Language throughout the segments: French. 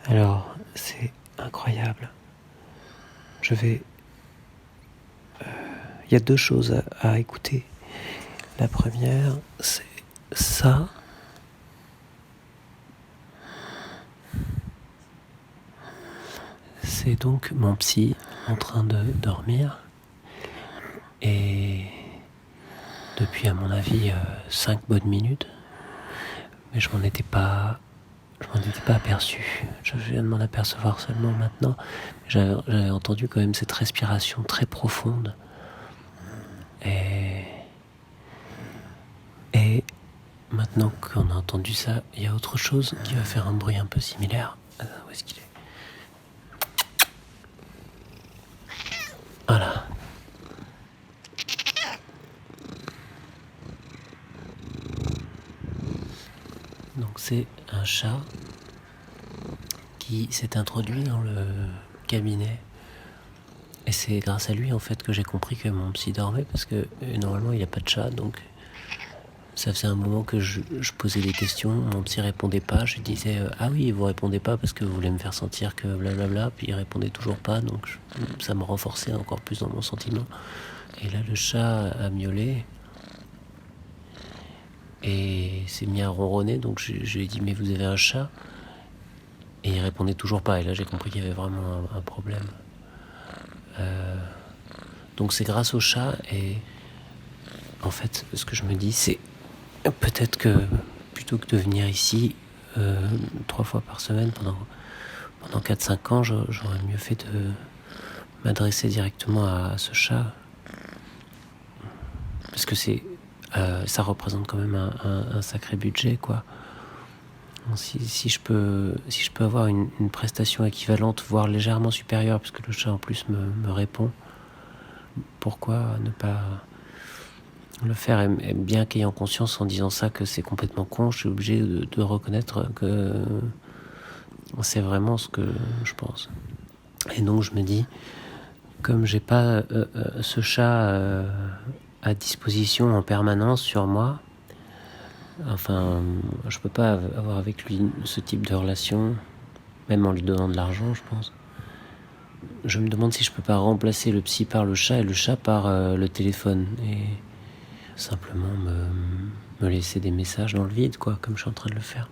Alors, c'est incroyable. Il y a deux choses à écouter. La première, c'est ça. C'est donc mon psy en train de dormir. Et depuis, à mon avis, 5 bonnes minutes. Mais je m'en étais pas aperçu. Je viens de m'en apercevoir seulement maintenant. J'avais entendu quand même cette respiration très profonde. Et maintenant qu'on a entendu ça, il y a autre chose qui va faire un bruit un peu similaire. Où est-ce qu'il est ? Voilà. Donc c'est un chat qui s'est introduit dans le cabinet. Et c'est grâce à lui en fait que j'ai compris que mon psy dormait, parce que normalement il n'y a pas de chat, donc ça faisait un moment que je posais des questions, mon psy répondait pas, je disais ah oui, vous répondez pas parce que vous voulez me faire sentir que blablabla, puis il répondait toujours pas, donc ça me renforçait encore plus dans mon sentiment. Et là le chat a miaulé et s'est mis à ronronner, donc je lui ai dit mais vous avez un chat ? Et il répondait toujours pas, et là j'ai compris qu'il y avait vraiment un problème. Donc c'est grâce au chat, et en fait ce que je me dis c'est peut-être que plutôt que de venir ici 3 fois par semaine pendant 4-5 ans, j'aurais mieux fait de m'adresser directement à ce chat, parce que ça représente quand même un sacré budget, quoi. Si je peux avoir une prestation équivalente, voire légèrement supérieure, parce que le chat en plus me répond, pourquoi ne pas le faire? Et bien qu'ayant conscience en disant ça que c'est complètement con, je suis obligé de reconnaître que c'est vraiment ce que je pense. Et donc je me dis, comme j'ai pas ce chat à disposition en permanence sur moi, enfin je peux pas avoir avec lui ce type de relation, même en lui donnant de l'argent, je pense. Je me demande si je peux pas remplacer le psy par le chat et le chat par le téléphone, et simplement me laisser des messages dans le vide, quoi, comme je suis en train de le faire.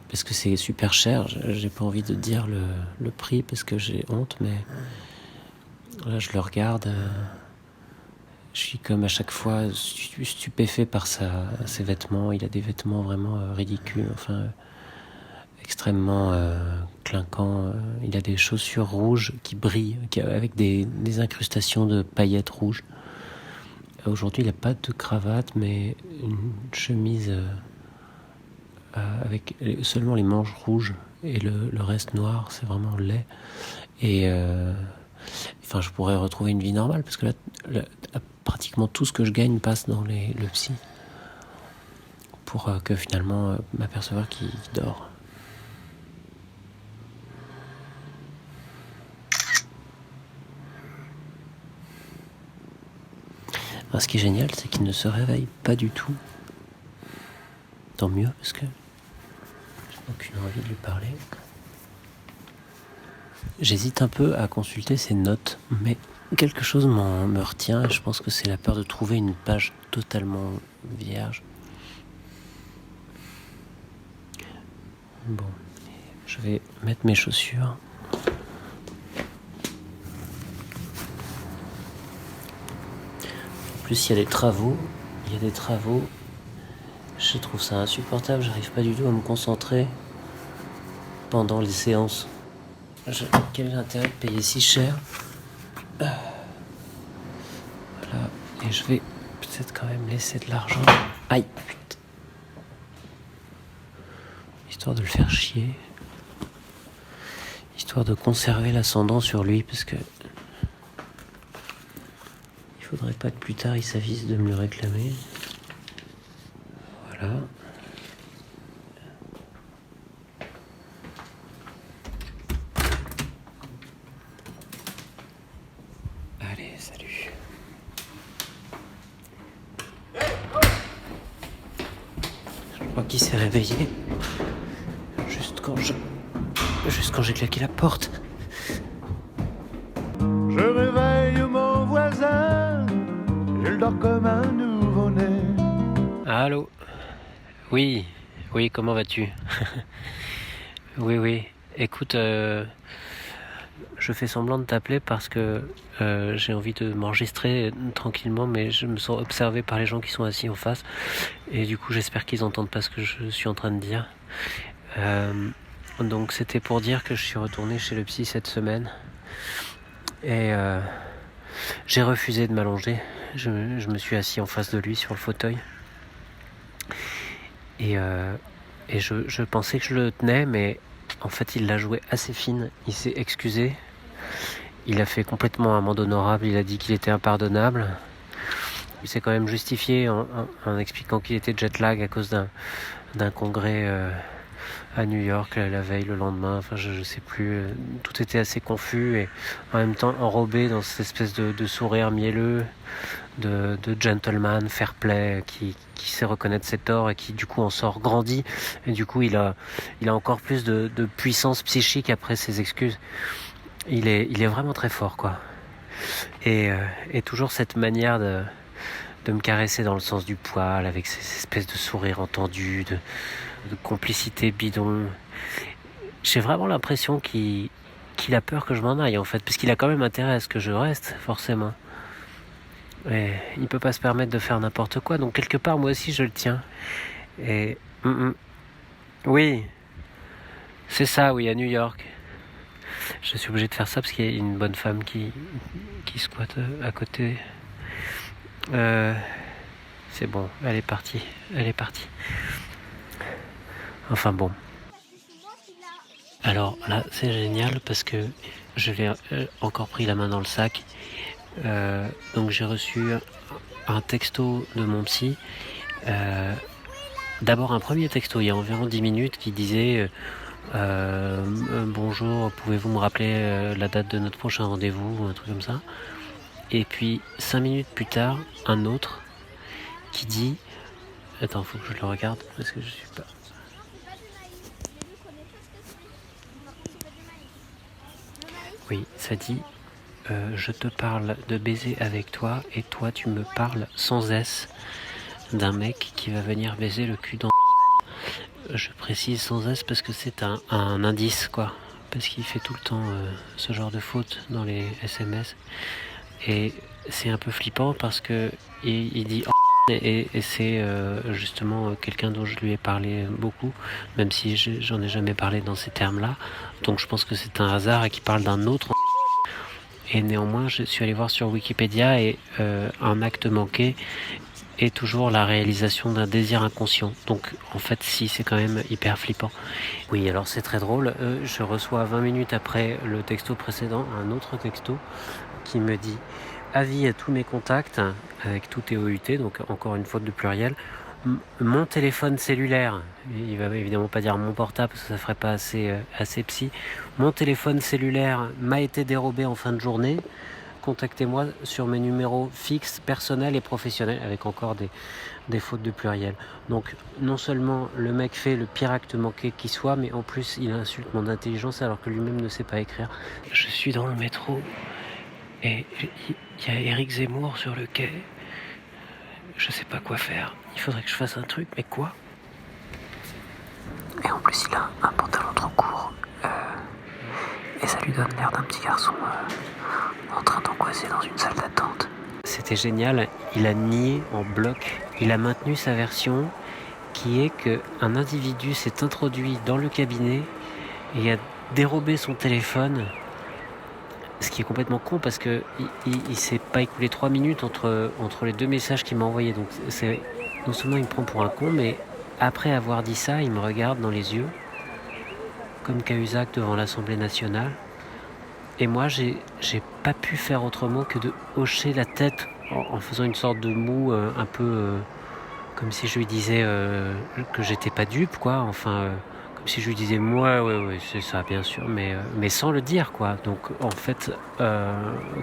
Parce que c'est super cher, j'ai pas envie de dire le prix parce que j'ai honte, mais là je le regarde, je suis comme à chaque fois stupéfait par ses vêtements. Il a des vêtements vraiment ridicules, enfin extrêmement clinquants. Il a des chaussures rouges qui brillent, avec des incrustations de paillettes rouges. Aujourd'hui il n'a pas de cravate, mais une chemise avec seulement les manches rouges et le reste noir, c'est vraiment laid. Et enfin, je pourrais retrouver une vie normale, parce que là pratiquement tout ce que je gagne passe dans le psy, pour que finalement m'apercevoir qu'il dort. Alors, ce qui est génial, c'est qu'il ne se réveille pas du tout. Tant mieux, parce que j'ai aucune envie de lui parler. J'hésite un peu à consulter ses notes, mais quelque chose me retient, et je pense que c'est la peur de trouver une page totalement vierge. Bon, je vais mettre mes chaussures. En plus, il y a des travaux. Je trouve ça insupportable, j'arrive pas du tout à me concentrer pendant les séances. Quel est l'intérêt de payer si cher ? Voilà, et je vais peut-être quand même laisser de l'argent. Aïe, putain. Histoire de le faire chier. Histoire de conserver l'ascendant sur lui, parce que il faudrait pas que plus tard il s'avise de me le réclamer. Voilà. Allez, salut. Je crois qu'il s'est réveillé juste quand je Juste quand j'ai claqué la porte. Je réveille mon voisin, il dort comme un nouveau-né. Allô? Oui, comment vas-tu? Oui. Écoute, je fais semblant de t'appeler parce que j'ai envie de m'enregistrer tranquillement, mais je me sens observé par les gens qui sont assis en face. Et du coup, j'espère qu'ils entendent pas ce que je suis en train de dire. Donc c'était pour dire que je suis retourné chez le psy cette semaine. Et j'ai refusé de m'allonger. Je me suis assis en face de lui sur le fauteuil. Et je pensais que je le tenais, mais en fait il l'a joué assez fine. Il s'est excusé. Il a fait complètement amende honorable. Il a dit qu'il était impardonnable. Il s'est quand même justifié en expliquant qu'il était jet lag à cause d'un congrès à New York la veille, le lendemain. Enfin, je sais plus. Tout était assez confus et en même temps enrobé dans cette espèce de sourire mielleux, de gentleman, fair play, qui sait reconnaître ses torts et qui du coup en sort grandi. Et du coup, il a encore plus de puissance psychique après ses excuses. Il est vraiment très fort, quoi. Et toujours cette manière de me caresser dans le sens du poil, avec ces espèces de sourires entendus, de complicité bidon. J'ai vraiment l'impression qu'il a peur que je m'en aille, en fait, parce qu'il a quand même intérêt à ce que je reste, forcément. Et il peut pas se permettre de faire n'importe quoi, donc quelque part, moi aussi, je le tiens. Et oui, c'est ça, oui, à New York. Je suis obligé de faire ça parce qu'il y a une bonne femme qui squatte à côté. C'est bon, elle est partie. Enfin bon. Alors là, c'est génial parce que je l'ai encore pris la main dans le sac. Donc j'ai reçu un texto de mon psy. D'abord un premier texto il y a environ 10 minutes qui disait bonjour, pouvez-vous me rappeler la date de notre prochain rendez-vous ou un truc comme ça. Et puis 5 minutes plus tard, un autre qui dit attends, faut que je le regarde parce que je suis pas. Oui, ça dit je te parle de baiser avec toi et toi tu me parles sans S d'un mec qui va venir baiser le cul dans. Je précise sans S parce que c'est un indice, quoi, parce qu'il fait tout le temps ce genre de faute dans les SMS et c'est un peu flippant parce que il dit et c'est justement quelqu'un dont je lui ai parlé beaucoup, même si j'en ai jamais parlé dans ces termes-là, donc je pense que c'est un hasard et qu'il parle d'un autre. Et néanmoins, je suis allé voir sur Wikipédia et un acte manqué est toujours la réalisation d'un désir inconscient. Donc en fait, si, c'est quand même hyper flippant. Oui, alors c'est très drôle. Je reçois 20 minutes après le texto précédent un autre texto qui me dit « Avis à tous mes contacts », avec tout TOUT, donc encore une faute de pluriel, mon téléphone cellulaire, il va évidemment pas dire mon portable parce que ça ferait pas assez psy, mon téléphone cellulaire m'a été dérobé en fin de journée, contactez-moi sur mes numéros fixes, personnels et professionnels, avec encore des fautes de pluriel. Donc non seulement le mec fait le pire acte manqué qui soit, mais en plus il insulte mon intelligence alors que lui-même ne sait pas écrire. Je suis dans le métro et il y a Éric Zemmour sur le quai. Je sais pas quoi faire. Il faudrait que je fasse un truc, mais quoi? Et en plus, il a un pantalon trop court. Et ça lui donne l'air d'un petit garçon en train d'angoisser dans une salle d'attente. C'était génial. Il a nié en bloc. Il a maintenu sa version qui est qu'un individu s'est introduit dans le cabinet et a dérobé son téléphone. Ce qui est complètement con parce que il s'est pas écoulé 3 minutes entre les deux messages qu'il m'a envoyés. Donc non seulement il me prend pour un con, mais après avoir dit ça, il me regarde dans les yeux, comme Cahuzac devant l'Assemblée nationale. Et moi, j'ai pas pu faire autrement que de hocher la tête en faisant une sorte de moue un peu comme si je lui disais que j'étais pas dupe, quoi. Enfin. Comme si je lui disais moi ouais c'est ça bien sûr mais sans le dire, quoi. Donc en fait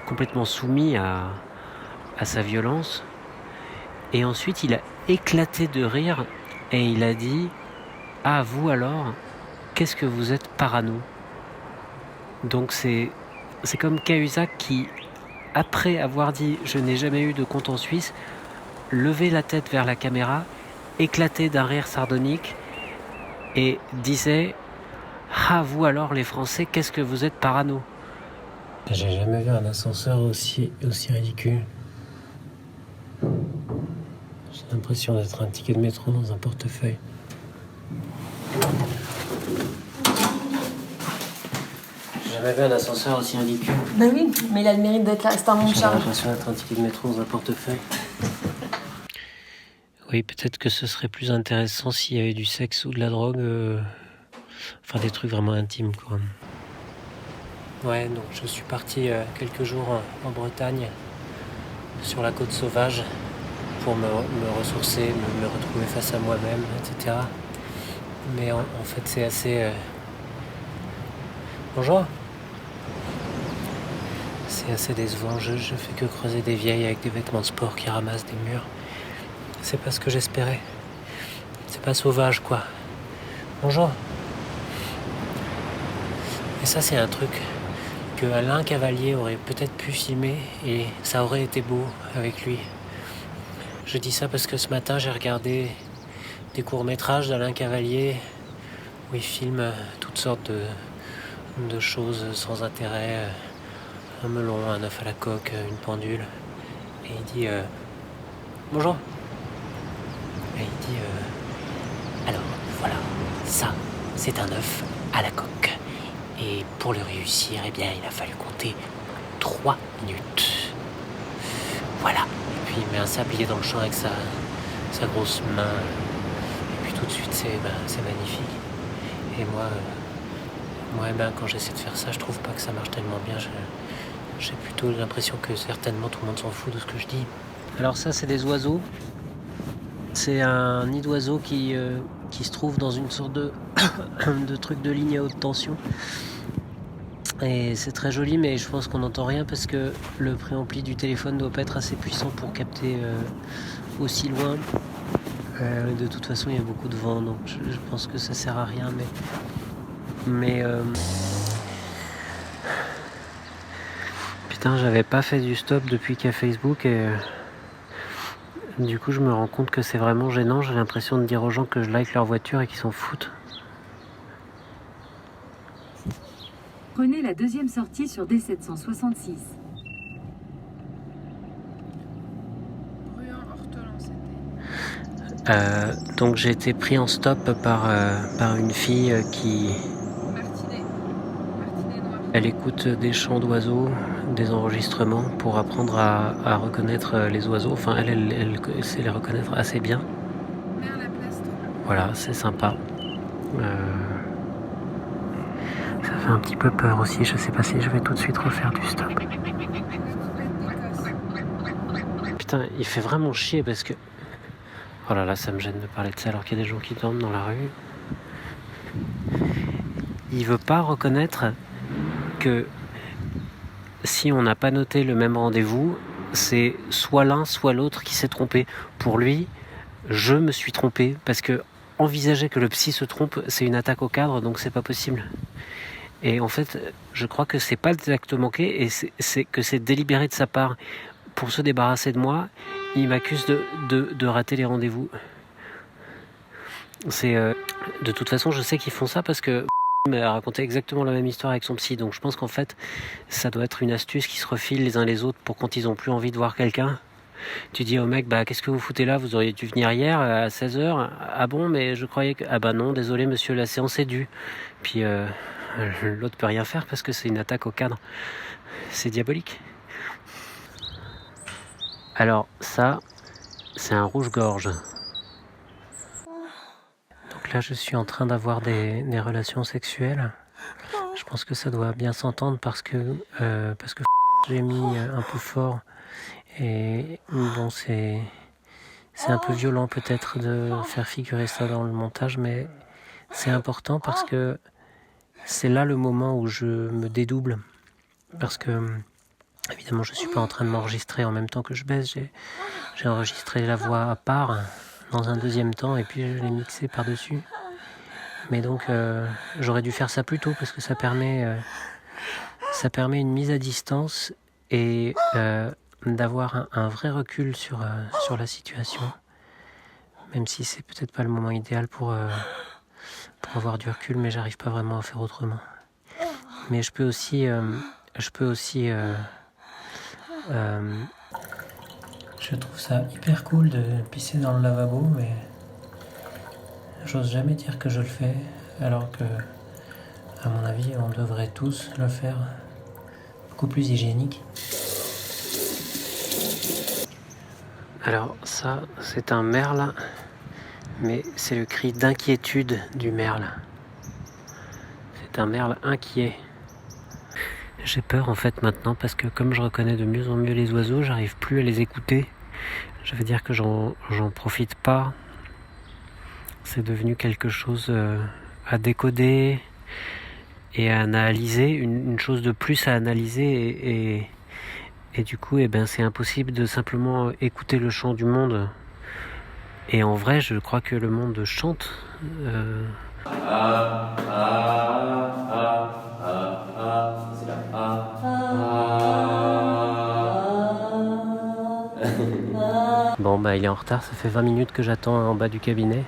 complètement soumis à sa violence. Et ensuite il a éclaté de rire et il a dit ah vous alors qu'est-ce que vous êtes parano. Donc c'est comme Cahuzac qui, après avoir dit « je n'ai jamais eu de compte en Suisse », levait la tête vers la caméra, éclatait d'un rire sardonique et disait « Ah, vous alors les Français, qu'est-ce que vous êtes parano ?» J'ai jamais vu un ascenseur aussi ridicule. J'ai l'impression d'être un ticket de métro dans un portefeuille. J'ai jamais vu un ascenseur aussi ridicule. Bah oui, mais il a le mérite d'être là, c'est un bon J'ai charme. l'impression d'être un ticket de métro dans un portefeuille. Oui, peut-être que ce serait plus intéressant s'il y avait du sexe ou de la drogue. Enfin, des trucs vraiment intimes, quoi. Ouais, donc je suis parti quelques jours en Bretagne, sur la côte sauvage, pour me ressourcer, me retrouver face à moi-même, etc. Mais en fait, c'est assez... Bonjour. C'est assez décevant. Je fais que creuser des vieilles avec des vêtements de sport qui ramassent des murs. C'est pas ce que j'espérais. C'est pas sauvage, quoi. Bonjour. Et ça, c'est un truc que Alain Cavalier aurait peut-être pu filmer et ça aurait été beau avec lui. Je dis ça parce que ce matin, j'ai regardé des courts-métrages d'Alain Cavalier où il filme toutes sortes de choses sans intérêt. Un melon, un œuf à la coque, une pendule. Et il dit bonjour. Et il dit alors voilà, ça c'est un œuf à la coque. Et pour le réussir, eh bien il a fallu compter 3 minutes. Voilà. Et puis il met un sablier dans le champ avec sa grosse main. Et puis tout de suite c'est magnifique. Et moi quand j'essaie de faire ça, je trouve pas que ça marche tellement bien. J'ai plutôt l'impression que certainement tout le monde s'en fout de ce que je dis. Alors ça, c'est des oiseaux. C'est un nid d'oiseaux qui se trouve dans une sorte de, de truc de ligne à haute tension. Et c'est très joli, mais je pense qu'on n'entend rien parce que le préampli du téléphone ne doit pas être assez puissant pour capter aussi loin. De toute façon, il y a beaucoup de vent, donc je pense que ça sert à rien. Mais putain, j'avais pas fait du stop depuis qu'il y a Facebook et du coup je me rends compte que c'est vraiment gênant. J'ai l'impression de dire aux gens que je like leur voiture et qu'ils s'en foutent. Prenez la deuxième sortie sur D766. Donc j'ai été pris en stop par une fille qui... Elle écoute des chants d'oiseaux, des enregistrements pour apprendre à reconnaître les oiseaux. Enfin, elle sait les reconnaître assez bien. Voilà, c'est sympa. Ça fait un petit peu peur aussi. Je sais pas si je vais tout de suite refaire du stop. Putain, il fait vraiment chier parce que... Oh là là, ça me gêne de parler de ça alors qu'il y a des gens qui dorment dans la rue. Il veut pas reconnaître que si on n'a pas noté le même rendez-vous, c'est soit l'un soit l'autre qui s'est trompé. Pour lui, je me suis trompé parce que envisager que le psy se trompe, c'est une attaque au cadre, donc c'est pas possible. Et en fait, je crois que c'est pas le acte manqué et c'est que c'est délibéré de sa part. Pour se débarrasser de moi, il m'accuse de rater les rendez-vous. C'est de toute façon, je sais qu'ils font ça parce que il m'a raconté exactement la même histoire avec son psy. Donc je pense qu'en fait, ça doit être une astuce qui se refilent les uns les autres pour quand ils ont plus envie de voir quelqu'un. Tu dis au mec, qu'est-ce que vous foutez là? Vous auriez dû venir hier à 16h. Ah bon, mais je croyais que... Ah non, désolé monsieur, la séance est due. Puis l'autre peut rien faire parce que c'est une attaque au cadre. C'est diabolique. Alors ça, c'est un rouge-gorge. Donc là, je suis en train d'avoir des relations sexuelles. Je pense que ça doit bien s'entendre parce que j'ai mis un peu fort. Et bon, c'est un peu violent peut-être de faire figurer ça dans le montage, mais c'est important parce que c'est là le moment où je me dédouble. Parce que, évidemment, je ne suis pas en train de m'enregistrer en même temps que je baise. J'ai enregistré la voix à part dans un deuxième temps et puis je l'ai mixé par-dessus. Mais donc, j'aurais dû faire ça plus tôt parce que ça permet ça permet une mise à distance et d'avoir un vrai recul sur la situation. Même si c'est peut-être pas le moment idéal pour avoir du recul, mais j'arrive pas vraiment à faire autrement. Mais je peux aussi je trouve ça hyper cool de pisser dans le lavabo, mais j'ose jamais dire que je le fais, alors que, à mon avis, on devrait tous le faire. Beaucoup plus hygiénique. Alors ça, c'est un merle, mais c'est le cri d'inquiétude du merle. C'est un merle inquiet. J'ai peur en fait maintenant parce que comme je reconnais de mieux en mieux les oiseaux, j'arrive plus à les écouter. Je veux dire que j'en profite pas. C'est devenu quelque chose à décoder et à analyser, une chose de plus à analyser et du coup c'est impossible de simplement écouter le chant du monde. Et en vrai, je crois que le monde chante. Bon il est en retard, ça fait 20 minutes que j'attends en bas du cabinet.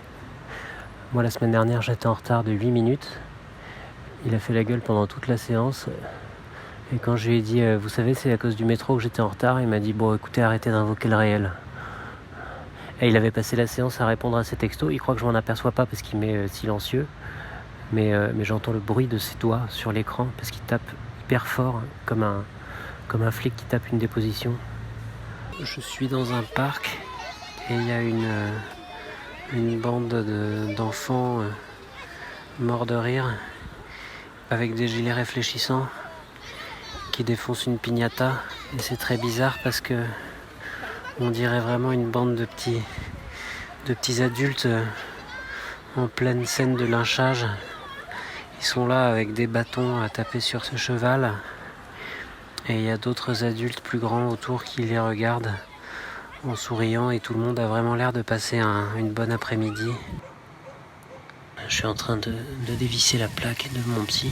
Moi la semaine dernière j'étais en retard de 8 minutes. Il a fait la gueule pendant toute la séance. Et quand je lui ai dit vous savez c'est à cause du métro que j'étais en retard, il m'a dit bon écoutez arrêtez d'invoquer le réel. Et il avait passé la séance à répondre à ses textos. Il croit que je m'en aperçois pas parce qu'il met silencieux. Mais j'entends le bruit de ses doigts sur l'écran parce qu'il tape hyper fort comme un flic qui tape une déposition. Je suis dans un parc et il y a une bande d'enfants morts de rire avec des gilets réfléchissants qui défoncent une piñata. Et c'est très bizarre parce que on dirait vraiment une bande de petits adultes en pleine scène de lynchage. Ils sont là avec des bâtons à taper sur ce cheval. Et il y a d'autres adultes plus grands autour qui les regardent en souriant et tout le monde a vraiment l'air de passer une bonne après-midi. Je suis en train de dévisser la plaque de mon psy.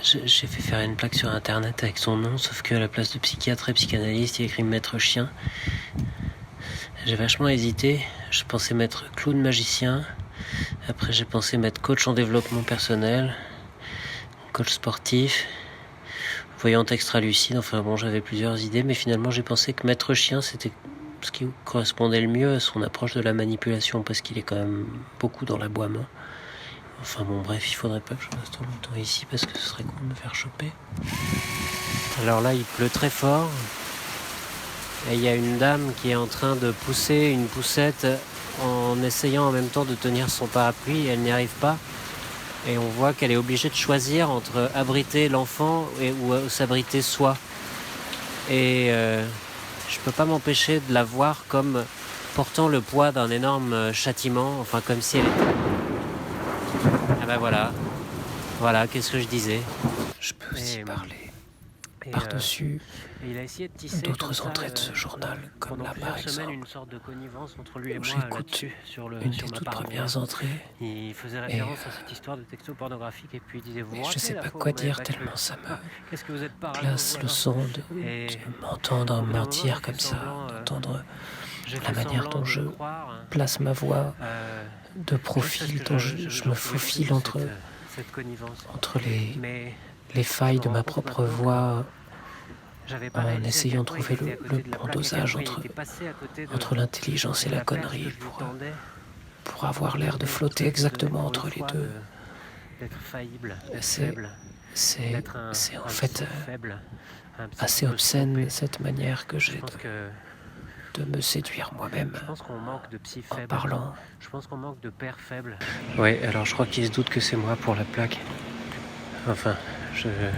J'ai fait faire une plaque sur internet avec son nom, sauf qu'à la place de psychiatre et psychanalyste, il y a écrit maître chien. J'ai vachement hésité. Je pensais mettre clown magicien. Après j'ai pensé mettre coach en développement personnel, coach sportif, voyante extra-lucide, enfin bon j'avais plusieurs idées, mais finalement j'ai pensé que maître chien c'était ce qui correspondait le mieux à son approche de la manipulation, parce qu'il est quand même beaucoup dans l'aboiement. Enfin bon bref, il faudrait pas que je reste trop longtemps ici parce que ce serait con de me faire choper. Alors là il pleut très fort, et il y a une dame qui est en train de pousser une poussette en essayant en même temps de tenir son parapluie, elle n'y arrive pas. Et on voit qu'elle est obligée de choisir entre abriter l'enfant ou s'abriter soi. Et je peux pas m'empêcher de la voir comme portant le poids d'un énorme châtiment, enfin comme si elle était... Ah ben voilà, qu'est-ce que je disais. Je peux aussi parler par-dessus d'autres entrées de ce journal, comme là par exemple, une sorte de connivence entre lui et moi, j'écoute une des toutes premières entrées, il faisait référence à cette histoire de texto pornographique et puis il disait je sais pas quoi dire tellement ça me glace le sang de m'entendre mentir comme ça, d'entendre la manière dont je place ma voix de profil, dont je me faufile entre les failles de ma propre voix, en essayant de trouver le bon dosage entre l'intelligence et la connerie pour avoir l'air de flotter exactement entre les deux. C'est en fait assez obscène cette manière que j'ai de me séduire moi-même en parlant. Je pense qu'on manque de pères faibles. Ouais, alors je crois qu'il se doute que c'est moi pour la plaque. Enfin,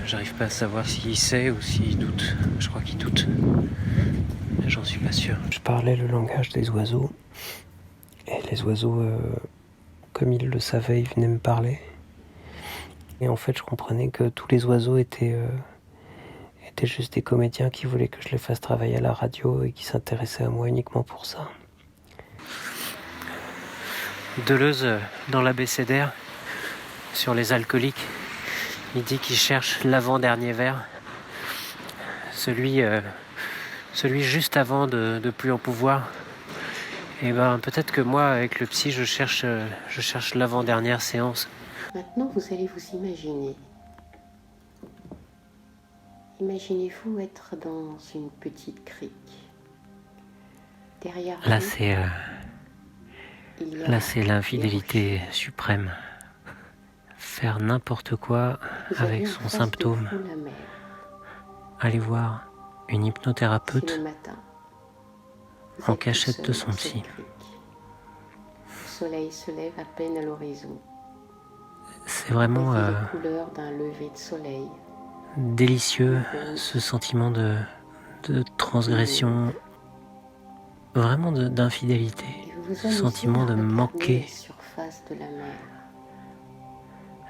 j'arrive pas à savoir s'il sait ou s'il doute. Je crois qu'il doute. Mais j'en suis pas sûr. Je parlais le langage des oiseaux. Et les oiseaux, comme ils le savaient, ils venaient me parler. Et en fait, je comprenais que tous les oiseaux étaient juste des comédiens qui voulaient que je les fasse travailler à la radio et qui s'intéressaient à moi uniquement pour ça. Deleuze, dans l'abécédaire, sur les alcooliques, Il dit qu'il cherche l'avant-dernier vers, celui juste avant de plus en pouvoir. Et ben peut-être que moi, avec le psy, je cherche l'avant-dernière séance. Maintenant, vous allez vous imaginer. Imaginez-vous être dans une petite crique. Derrière Là, vous, c'est l'infidélité suprême. Faire n'importe quoi vous avec avez en son face de symptôme. vous la mer. Aller voir une C'est hypnothérapeute le matin. Vous en êtes tout cachette seul de son dans cette psy. crique. Le soleil se lève à peine à l'horizon. C'est vraiment Voyez les couleurs d'un lever de soleil. délicieux, ce sentiment de transgression, vraiment d'infidélité, Et vous vous ce amusez sentiment à de regarder manquer, la surface de la mer.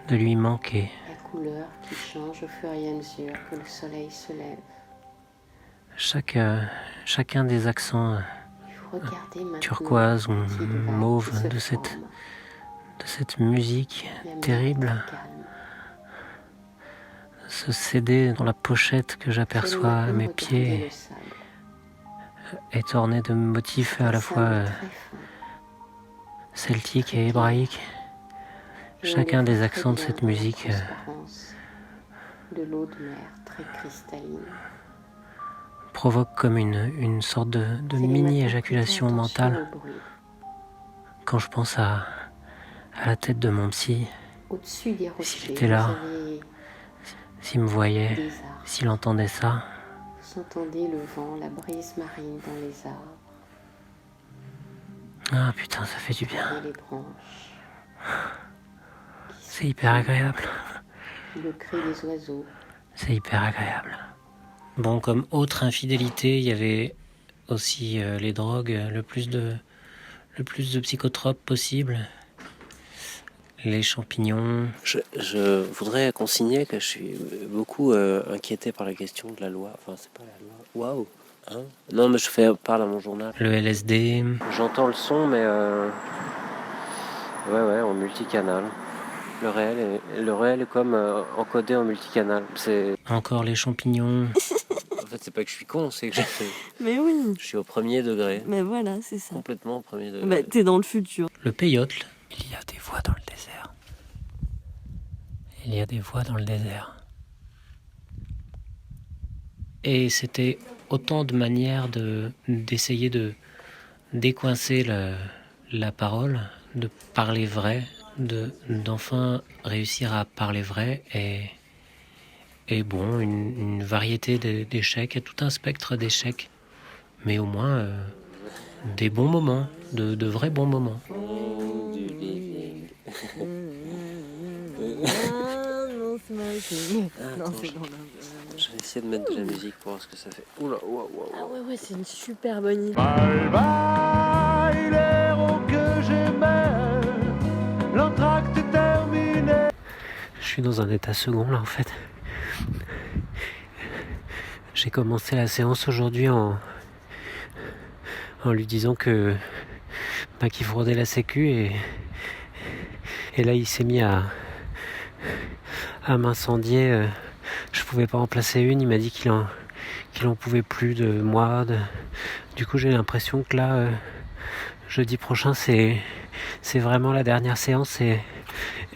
de lui manquer. La couleur qui change au fur et à mesure que le soleil se lève. Chacun des accents Et vous regardez maintenant turquoise ou une petite vague mauve qui se de forme. cette musique La mer terrible, est très calme. ce CD dans la pochette que Vous allez j'aperçois à maintenant mes regarder pieds le sable. est orné de motifs à la Un fois sable très fin. celtiques et hébraïques. Et on Chacun les des voit accents de très cette bien dans la musique transparence de l'eau de mer très cristalline. provoque comme une sorte de Vous allez mini-éjaculation maintenant prêter mentale attention au bruit. quand je pense à la tête de mon psy, Au-dessus des rochers, était là, vous avez s'il me voyait, des arbres. s'il entendait ça. Vous entendez le vent, la brise marine dans les arbres Ah putain, ça fait du bien. et les branches. C'est hyper agréable. Le cri des oiseaux. C'est hyper agréable. Bon, comme autre infidélité, il y avait aussi les drogues, le plus de psychotropes possible. Les champignons. Je voudrais consigner que je suis beaucoup inquiété par la question de la loi. Enfin, c'est pas la loi. Waouh! Hein? Non, mais parle à mon journal. Le LSD. J'entends le son, mais ouais, en multicanal. Le réel est comme encodé en multicanal. C'est encore les champignons. En fait, c'est pas que je suis con, c'est que Mais oui, je suis au premier degré. mais voilà, c'est ça. Complètement au premier degré. Bah, t'es dans le futur. Le peyote. Il y a des voix dans le désert. Il y a des voix dans le désert. Et c'était autant de manières d'essayer de décoincer la parole, de parler vrai, d'enfin réussir à parler vrai et bon, une variété d'échecs, et tout un spectre d'échecs, mais au moins des bons moments, de vrais bons moments. Non, c'est mal. Non, c'est bon. Je vais essayer de mettre de la musique pour voir ce que ça fait. Oula, waouh. Ah ouais, c'est une super bonne idée. Bye bye, l'héros que j'aimais, l'entracte terminé. Je suis dans un état second là en fait. J'ai commencé la séance aujourd'hui en lui disant qu'il fraudait la sécu et là il s'est mis à m'incendier. Je pouvais pas en placer une, il m'a dit qu'il en pouvait plus de moi. Du coup j'ai l'impression que là jeudi prochain c'est vraiment la dernière séance et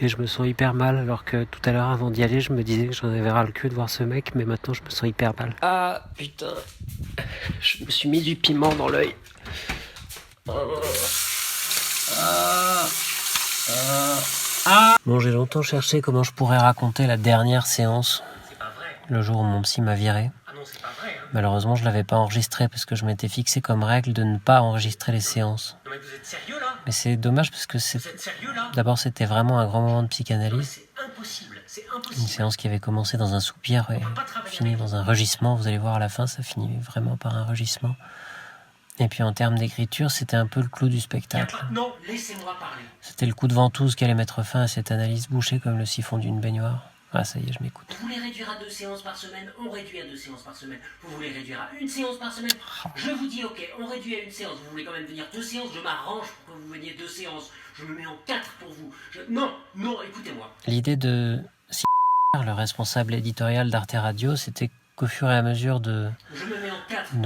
je me sens hyper mal, alors que tout à l'heure avant d'y aller je me disais que j'en avais ras le cul de voir ce mec, mais maintenant je me sens hyper mal. Ah putain, je me suis mis du piment dans l'œil. Bon, j'ai longtemps cherché comment je pourrais raconter la dernière séance, le jour où mon psy m'a viré. Malheureusement, je l'avais pas enregistré parce que je m'étais fixé comme règle de ne pas enregistrer les séances. Non mais vous êtes sérieux là? Mais c'est dommage parce que Vous êtes sérieux là? d'abord c'était vraiment un grand moment de Non, mais psychanalyse. c'est Une impossible. séance qui avait commencé dans un soupir et fini dans un rugissement. Vous allez voir à la fin, ça finit vraiment par un rugissement. Et puis en termes d'écriture, c'était un peu le clou du spectacle. Non, laissez-moi parler. C'était le coup de ventouse qui allait mettre fin à cette analyse bouchée comme le siphon d'une baignoire. Ah ça y est, je m'écoute. Vous voulez réduire à 2 séances par semaine? On réduit à 2 séances par semaine. Vous voulez réduire à 1 séance par semaine? Je vous dis ok, on réduit à 1 séance. Vous voulez quand même venir 2 séances? Je m'arrange pour que vous veniez 2 séances. Je me mets en 4 pour vous. Non, écoutez-moi. L'idée de le responsable éditorial d'Arte Radio, c'était qu'au fur et à mesure de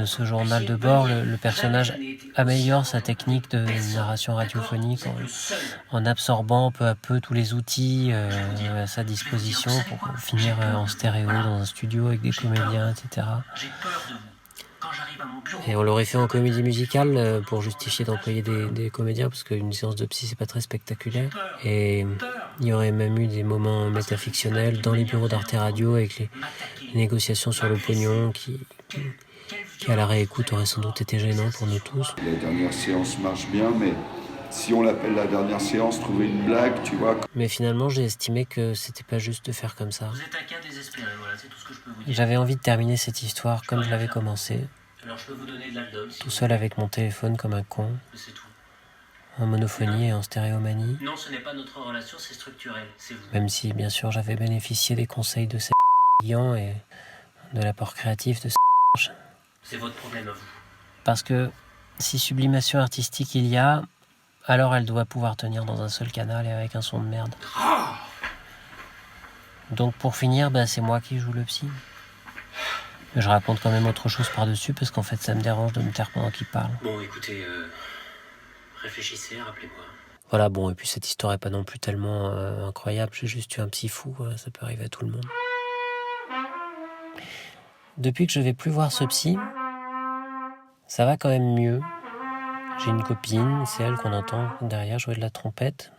ce journal de bord, le personnage améliore sa technique de narration radiophonique en absorbant peu à peu tous les outils à sa disposition pour finir en stéréo dans un studio avec des comédiens, etc. Et on l'aurait fait en comédie musicale pour justifier d'employer des comédiens, parce qu'une séance de psy, c'est pas très spectaculaire. Et il y aurait même eu des moments métafictionnels dans les bureaux d'Arte Radio avec les négociations sur le pognon qui à la réécoute aurait sans doute été gênant pour nous tous. La dernière séance marche bien, mais si on l'appelle la dernière séance, trouver une blague, tu vois. Mais finalement, j'ai estimé que c'était pas juste de faire comme ça. Vous êtes un cas désespéré, voilà, c'est tout ce que je peux vous dire. J'avais envie de terminer cette histoire comme je l'avais commencé, Alors je peux vous donner de l'aldol si tout seul avec mon téléphone comme un con, c'est tout. en monophonie et en stéréomanie. Non, ce n'est pas notre relation, c'est structurel, c'est vous. Même si, bien sûr, j'avais bénéficié des conseils de ces clients et de l'apport créatif de ces. C'est votre problème à vous. Parce que si sublimation artistique il y a, alors elle doit pouvoir tenir dans un seul canal et avec un son de merde. Donc pour finir, c'est moi qui joue le psy. Mais je raconte quand même autre chose par-dessus parce qu'en fait ça me dérange de me taire pendant qu'il parle. Bon, écoutez, réfléchissez, rappelez-moi. Voilà, bon, et puis cette histoire est pas non plus tellement incroyable, j'ai juste tué un psy fou, ça peut arriver à tout le monde. Depuis que je vais plus voir ce psy, ça va quand même mieux. J'ai une copine, c'est elle qu'on entend derrière jouer de la trompette.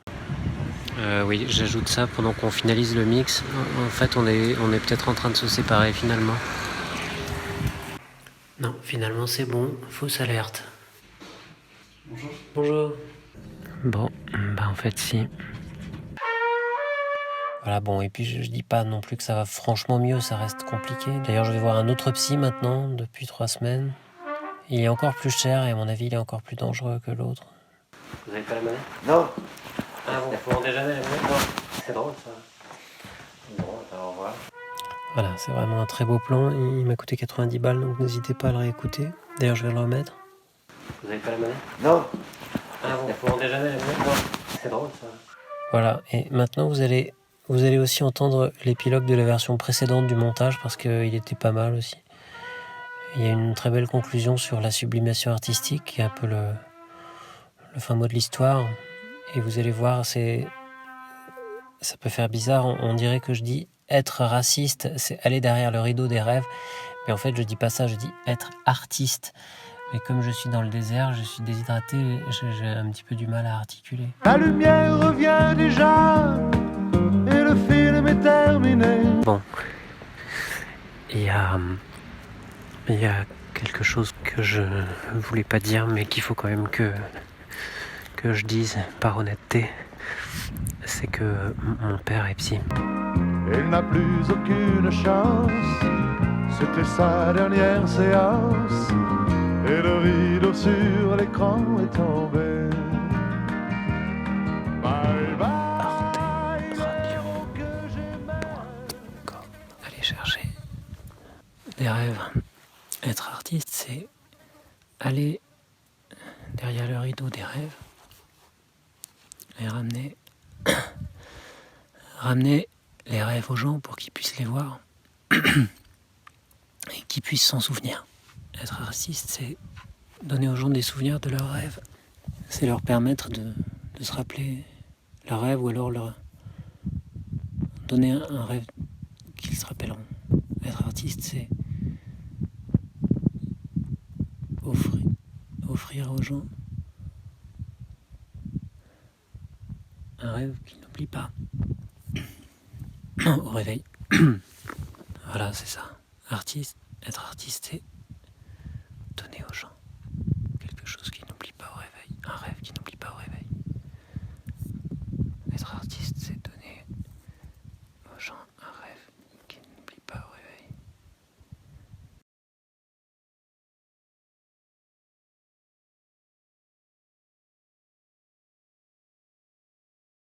Oui, j'ajoute ça pendant qu'on finalise le mix. En fait, on est peut-être en train de se séparer finalement. Non, finalement c'est bon, fausse alerte. Bonjour. Bonjour. Bon, en fait si. Voilà, bon, et puis je dis pas non plus que ça va franchement mieux, ça reste compliqué. D'ailleurs, je vais voir un autre psy maintenant, depuis 3 semaines. Il est encore plus cher et à mon avis, il est encore plus dangereux que l'autre. Vous avez pas la monnaie ? Non. Ah, vous demandez jamais la monnaie ? Non. C'est drôle ça. Bon, au revoir. Voilà, c'est vraiment un très beau plan. Il m'a coûté 90 balles, donc n'hésitez pas à le réécouter. D'ailleurs, je vais le remettre. Vous avez pas la monnaie ? Non. Ah, vous demandez jamais la monnaie ? Non. C'est drôle ça. Voilà, et maintenant vous allez aussi entendre l'épilogue de la version précédente du montage parce qu'il était pas mal aussi. Il y a une très belle conclusion sur la sublimation artistique qui est un peu le fin mot de l'histoire. Et vous allez voir, ça peut faire bizarre, on dirait que je dis être raciste, c'est aller derrière le rideau des rêves. Mais en fait, je dis pas ça, je dis être artiste. Mais comme je suis dans le désert, je suis déshydraté, j'ai un petit peu du mal à articuler. La lumière revient déjà et le film est terminé. Bon, il y a quelque chose que je voulais pas dire, mais qu'il faut quand même que je dise par honnêteté. C'est que mon père est psy. Il n'a plus aucune chance, c'était sa dernière séance. Et le rideau sur l'écran est tombé. Bye bye, l'héros que j'aimais. Aller chercher des rêves. Être artiste, c'est aller derrière le rideau des rêves et ramener les rêves aux gens pour qu'ils puissent les voir et qu'ils puissent s'en souvenir. Être artiste, c'est donner aux gens des souvenirs de leurs rêves. C'est leur permettre de se rappeler leurs rêves ou alors leur donner un rêve qu'ils se rappelleront. Être artiste, c'est offrir aux gens un rêve qu'ils n'oublient pas au réveil. Voilà, c'est ça. Être artiste, c'est donner aux gens